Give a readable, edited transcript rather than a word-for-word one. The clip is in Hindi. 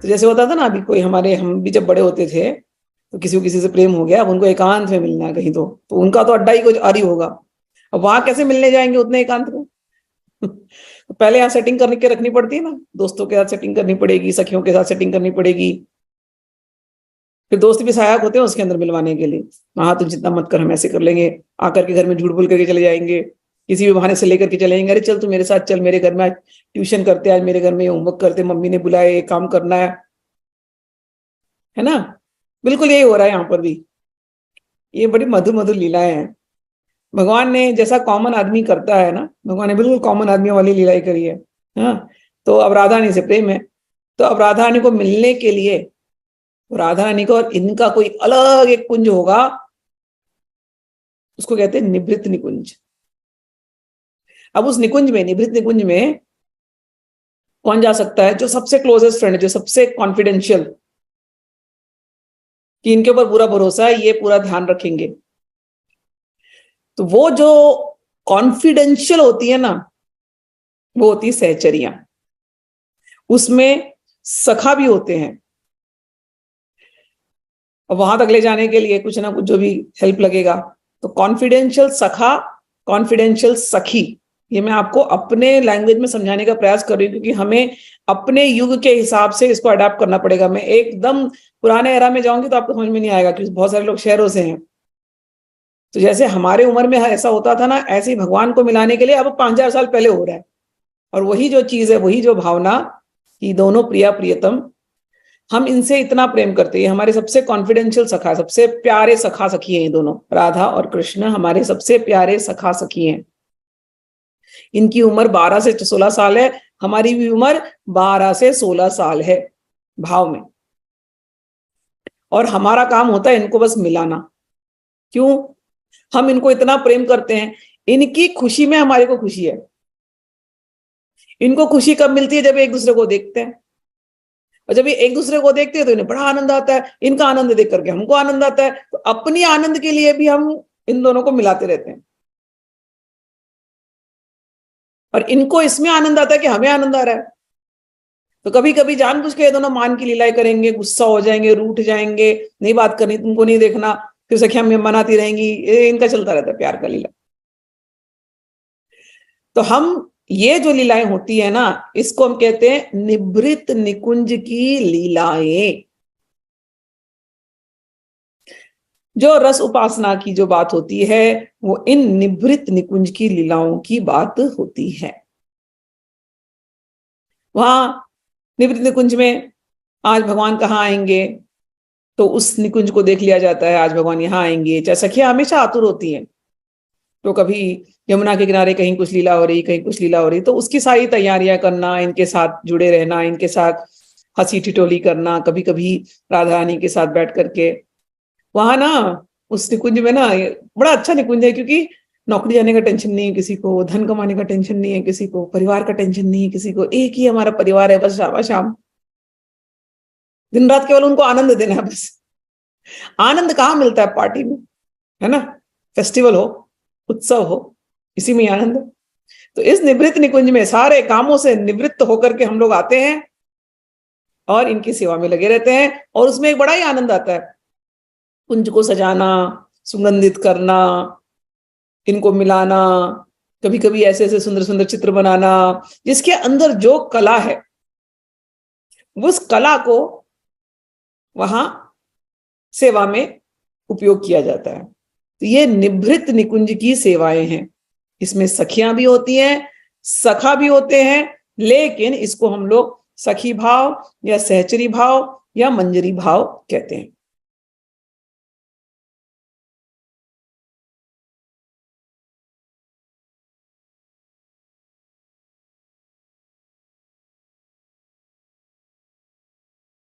तो जैसे होता था ना, अभी कोई हम भी जब बड़े होते थे तो किसी को किसी से प्रेम हो गया, अब उनको एकांत में मिलना है कहीं, तो उनका तो अड्डा ही कुछ और ही होगा। अब वहां कैसे मिलने जाएंगे उतने एकांत में? तो पहले यहाँ सेटिंग करने के रखनी पड़ती है ना, दोस्तों के साथ सेटिंग करनी पड़ेगी, सखियों के साथ सेटिंग करनी पड़ेगी। फिर दोस्त भी सहायक होते हैं उसके अंदर मिलवाने के लिए। हाँ तुम चिंता मत कर, हम ऐसे कर लेंगे, आकर के घर में झूठ बोल करके चले जाएंगे, किसी भी बहाने से लेकर के चले जाएंगे, अरे चल तू मेरे साथ चल, मेरे घर में आज ट्यूशन करते, आज मेरे घर में होमवर्क करते, मम्मी ने बुलाया, ये काम करना है ना। बिल्कुल यही हो रहा है यहाँ पर भी। ये बड़ी मधुर मधुर लीलाएं हैं। भगवान ने जैसा कॉमन आदमी करता है ना, भगवान ने बिल्कुल कॉमन आदमियों वाली लीलाई करी है। हाँ, तो अब राधा रानी से प्रेम है, तो अब राधा रानी को मिलने के लिए राधा रानी को और इनका कोई अलग एक कुंज होगा, उसको कहते हैं निभृत निकुंज। अब उस निकुंज में, निभृत निकुंज में कौन जा सकता है? जो सबसे क्लोजेस्ट फ्रेंड है, जो सबसे कॉन्फिडेंशियल, कि इनके ऊपर पूरा भरोसा है, ये पूरा ध्यान रखेंगे। तो वो जो कॉन्फिडेंशियल होती है ना, वो होती है सहचरियां। उसमें सखा भी होते हैं, और वहां तक ले जाने के लिए कुछ ना कुछ जो भी हेल्प लगेगा। तो कॉन्फिडेंशियल सखा, कॉन्फिडेंशियल सखी, ये मैं आपको अपने लैंग्वेज में समझाने का प्रयास कर रही हूँ, क्योंकि हमें अपने युग के हिसाब से इसको अडेप्ट करना पड़ेगा। मैं एकदम पुराने एरा में जाऊंगी तो आपको समझ में नहीं आएगा, क्योंकि बहुत सारे लोग शहरों से हैं। तो जैसे हमारे उम्र में ऐसा होता था ना, ऐसे ही भगवान को मिलाने के लिए अब 5000 साल पहले हो रहा है। और वही जो चीज है, वही जो भावना कि दोनों प्रिया प्रियतम, हम इनसे इतना प्रेम करते हैं, हमारे सबसे कॉन्फिडेंशियल सखा, सबसे प्यारे सखा सखी हैं ये दोनों, राधा और कृष्ण हमारे सबसे प्यारे सखा सखी हैं। इनकी उम्र 12 से 16 साल है, हमारी भी उम्र 12 से 16 साल है भाव में। और हमारा काम होता है इनको बस मिलाना। क्यों? हम इनको इतना प्रेम करते हैं, इनकी खुशी में हमारे को खुशी है। इनको खुशी कब मिलती है? जब एक दूसरे को देखते हैं, और जब ये एक दूसरे को देखते हैं तो इन्हें बड़ा आनंद आता है, इनका आनंद देख करके हमको आनंद आता है। तो अपनी आनंद के लिए भी हम इन दोनों को मिलाते रहते हैं, और इनको इसमें आनंद आता है कि हमें आनंद आ रहा है। तो कभी कभी जानबूझ के ये दोनों मान की लीलाएं करेंगे, गुस्सा हो जाएंगे, रूठ जाएंगे, नहीं बात करनी, तुमको नहीं देखना, फिर सखियां में मनाती रहेंगी, ये इनका चलता रहता है प्यार का लीला। तो हम ये जो लीलाएं होती है ना, इसको हम कहते हैं निभृत निकुंज की लीलाएं। जो रस उपासना की जो बात होती है, वो इन निभृत निकुंज की लीलाओं की बात होती है। वहां निभृत निकुंज में आज भगवान कहाँ आएंगे, तो उस निकुंज को देख लिया जाता है, आज भगवान यहाँ आएंगे। चाहे सखियां हमेशा आतुर होती हैं, तो कभी यमुना के किनारे कहीं कुछ लीला हो रही, कहीं कुछ लीला हो रही, तो उसकी सारी तैयारियां करना, इनके साथ जुड़े रहना, इनके साथ हंसी ठिठोली करना, कभी कभी राधा रानी के साथ बैठ करके वहां ना, उस निकुंज में ना, बड़ा अच्छा निकुंज है, क्योंकि नौकरी जाने का टेंशन नहीं है किसी को, धन कमाने का टेंशन नहीं है किसी को, परिवार का टेंशन नहीं है किसी को, एक ही हमारा परिवार है, बस शाम शाम दिन रात केवल उनको आनंद देना है बस। आनंद कहाँ मिलता है? पार्टी में, है ना, फेस्टिवल हो, उत्सव हो, इसी में आनंद है। तो इस निवृत्त निकुंज में सारे कामों से निवृत्त होकर के हम लोग आते हैं और इनकी सेवा में लगे रहते हैं, और उसमें एक बड़ा ही आनंद आता है। कुंज को सजाना, सुगंधित करना, इनको मिलाना, कभी कभी ऐसे ऐसे सुंदर सुंदर चित्र बनाना, जिसके अंदर जो कला है, उस कला को वहां सेवा में उपयोग किया जाता है। तो ये निभृत निकुंज की सेवाएं हैं। इसमें सखियां भी होती हैं, सखा भी होते हैं, लेकिन इसको हम लोग सखी भाव या सहचरी भाव या मंजरी भाव कहते हैं।